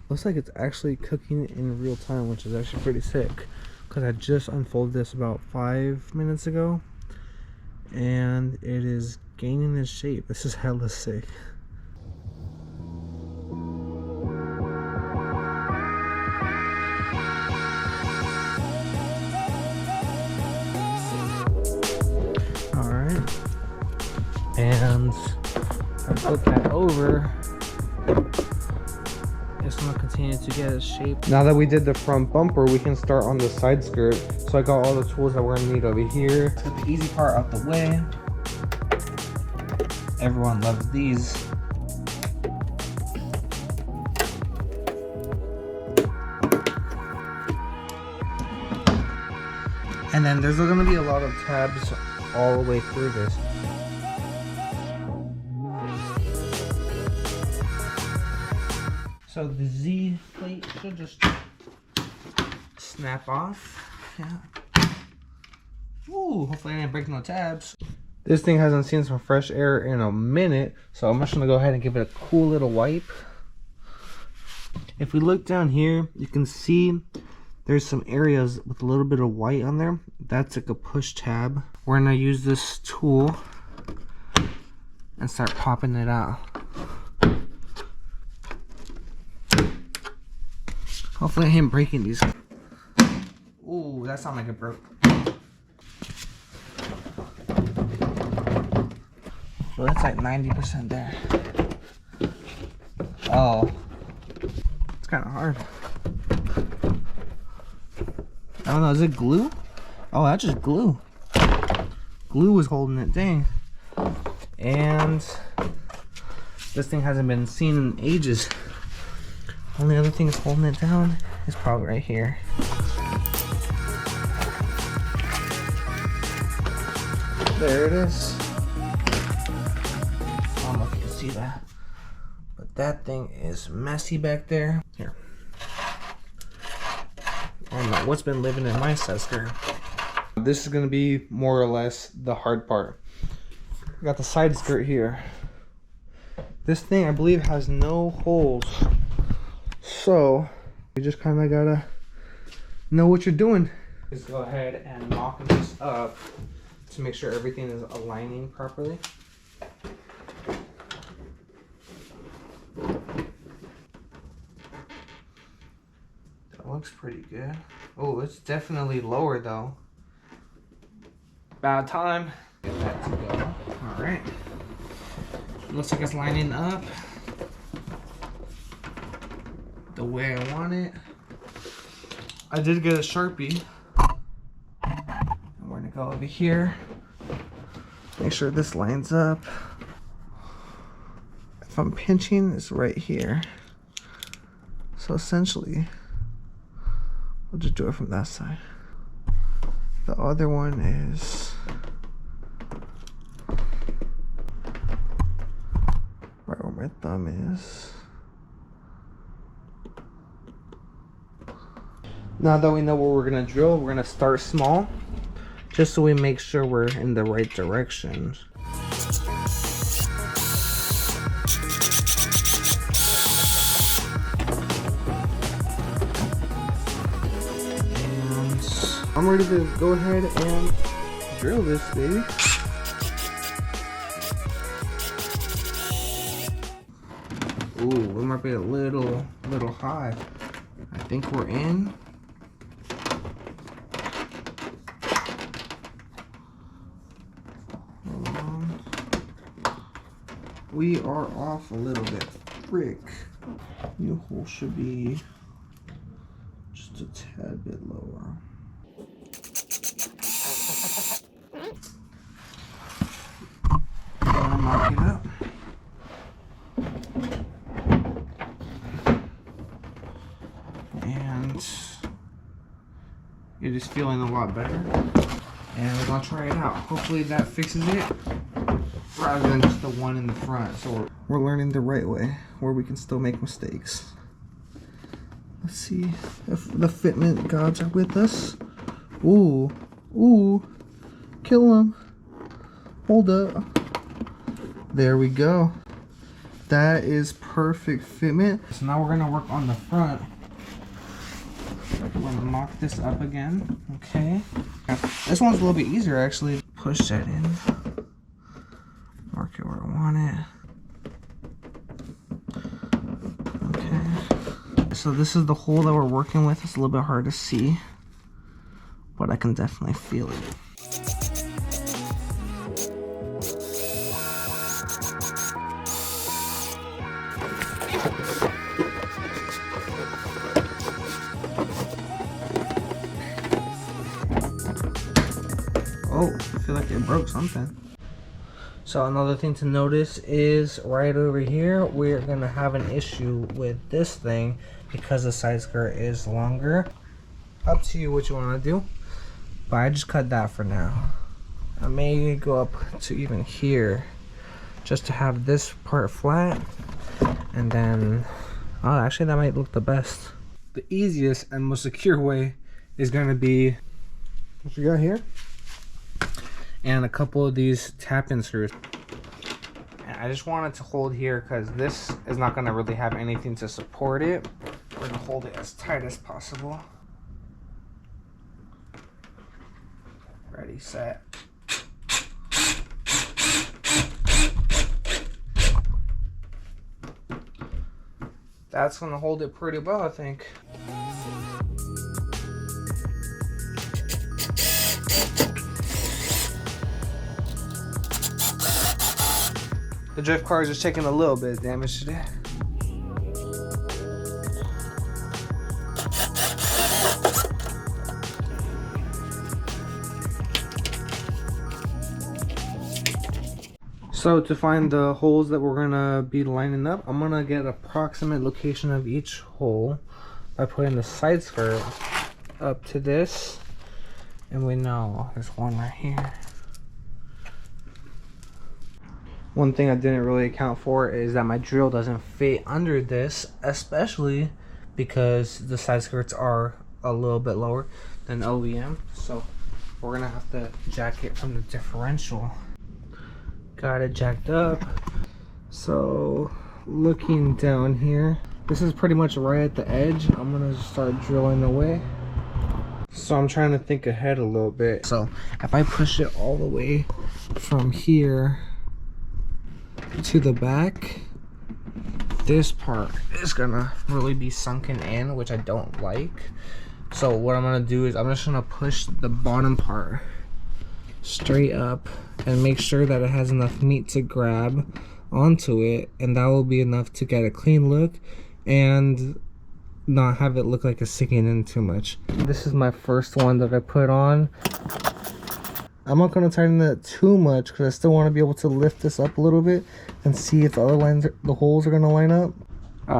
Looks like it's actually cooking in real time, which is actually pretty sick. Because I just unfolded this about 5 minutes ago. And it is gaining its shape. This is hella sick. Alright. And I flip that over. It's gonna continue to get its shape. Now that we did the front bumper, we can start on the side skirt. So I got all the tools that we're gonna need over here. Let's get the easy part out the way. Everyone loves these. And then there's gonna be a lot of tabs all the way through this. So the Z plate should just snap off. Yeah. Ooh, hopefully I didn't break no tabs. This thing hasn't seen some fresh air in a minute, so I'm just gonna go ahead and give it a cool little wipe. If we look down here, you can see there's some areas with a little bit of white on there. That's like a push tab. We're gonna use this tool and start popping it out. Hopefully I ain't breaking these. Ooh, that sounded like it broke. So that's like 90% there. Oh, it's kind of hard. I don't know, is it glue? Oh, that's just glue. Glue was holding it, dang. And this thing hasn't been seen in ages. Only other thing that's holding it down is probably right here. There it is. I don't know if you can see that, but that thing is messy back there. Here. I don't know what's been living in my side skirt. This is gonna be more or less the hard part. I got the side skirt here. This thing, I believe, has no holes. So you just kind of gotta know what you're doing. Just go ahead and mock this up to make sure everything is aligning properly. That looks pretty good. Oh, it's definitely lower though. About time. Get that to go. All right. Looks like it's lining up the way I want it. I did get a Sharpie. And we're gonna go over here. Make sure this lines up. If I'm pinching, it's right here. So essentially, we'll just do it from that side. The other one is right where my thumb is. Now that we know what we're gonna drill, we're gonna start small, just so we make sure we're in the right direction. And I'm ready to go ahead and drill this, baby. Ooh, it might be a little high. I think we're in. We are off a little bit. Frick. New hole should be just a tad bit lower. Gonna mark it up. And it is feeling a lot better. And we're gonna try it out. Hopefully that fixes it, rather than just the one in the front. So we're learning the right way, where we can still make mistakes. Let's see if the fitment gods are with us. Ooh, ooh, kill him. Hold up. There we go. That is perfect fitment. So now we're gonna work on the front. We're gonna mock this up again. Okay. This one's a little bit easier actually. Push that in. Mark it where I want it. Okay. So this is the hole that we're working with. It's a little bit hard to see, but I can definitely feel it. Oh, I feel like it broke something. So another thing to notice is right over here, we're gonna have an issue with this thing because the side skirt is longer. Up to you what you wanna do, but I just cut that for now. I may go up to even here just to have this part flat, and then, oh, actually that might look the best. The easiest and most secure way is gonna be what you got here, and a couple of these tap-in screws. And I just want it to hold here because this is not going to really have anything to support it. We're going to hold it as tight as possible. Ready, set. That's going to hold it pretty well, I think. The drift car is just taking a little bit of damage today. So to find the holes that we're gonna be lining up, I'm gonna get an approximate location of each hole by putting the side skirt up to this, and we know there's one right here. One thing I didn't really account for is that my drill doesn't fit under this, especially because the side skirts are a little bit lower than OEM. So we're gonna have to jack it from the differential. Got it jacked up. So looking down here, this is pretty much right at the edge. I'm gonna just start drilling away. So I'm trying to think ahead a little bit. So if I push it all the way from here to the back, this part is gonna really be sunken in, which I don't like. So what I'm gonna do is I'm just gonna push the bottom part straight up and make sure that it has enough meat to grab onto it, and that will be enough to get a clean look and not have it look like it's sinking in too much. This is my first one that I put on. I'm not going to tighten it too much because I still want to be able to lift this up a little bit and see if the other lines, the holes are going to line up.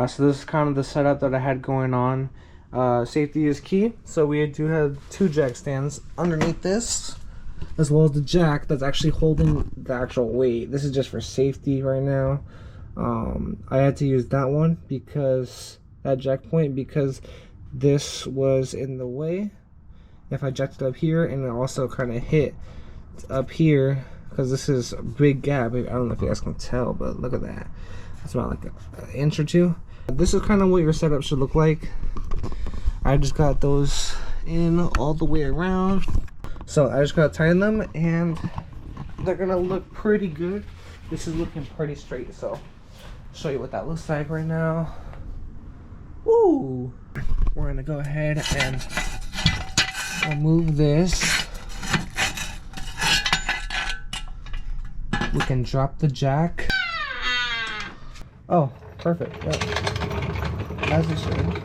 So this is kind of the setup that I had going on. Safety is key, so we do have two jack stands underneath this, as well as the jack that's actually holding the actual weight. This is just for safety right now. I had to use that one because that jack point, because this was in the way. If I jacked it up here, and it also kind of hit up here because this is a big gap. I don't know if you guys can tell, but look at that. It's about like an inch or two. This is kind of what your setup should look like. I just got those in all the way around. So I just gotta tighten them and they're gonna look pretty good. This is looking pretty straight, so I'll show you what that looks like right now. Woo! We're gonna go ahead and remove this. We can drop the jack. Oh, perfect. Yep. As it should.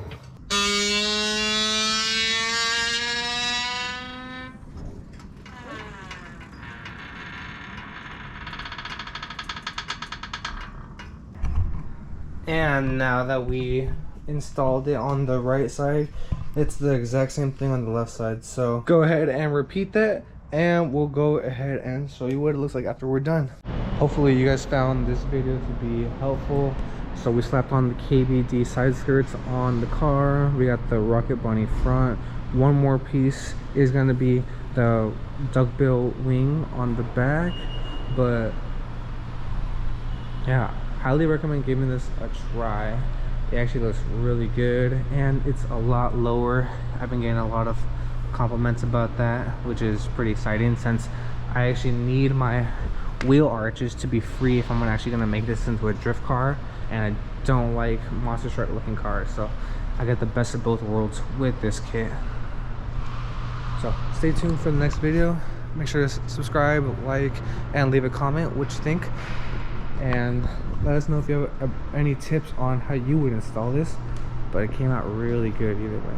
And now that we installed it on the right side, it's the exact same thing on the left side. So go ahead and repeat that, and we'll go ahead and show you what it looks like after we're done. Hopefully you guys found this video to be helpful. So we slapped on the KBD side skirts on the car. We got the Rocket Bunny front. One more piece is going to be the duckbill wing on the back. But yeah, highly recommend giving this a try. It actually looks really good, and it's a lot lower. I've been getting a lot of compliments about that, which is pretty exciting, since I actually need my wheel arches to be free if I'm actually gonna make this into a drift car, and I don't like monster truck looking cars, so I get the best of both worlds with this kit. So stay tuned for the next video. Make sure to subscribe, like, and leave a comment what you think, and let us know if you have any tips on how you would install this. But it came out really good either way.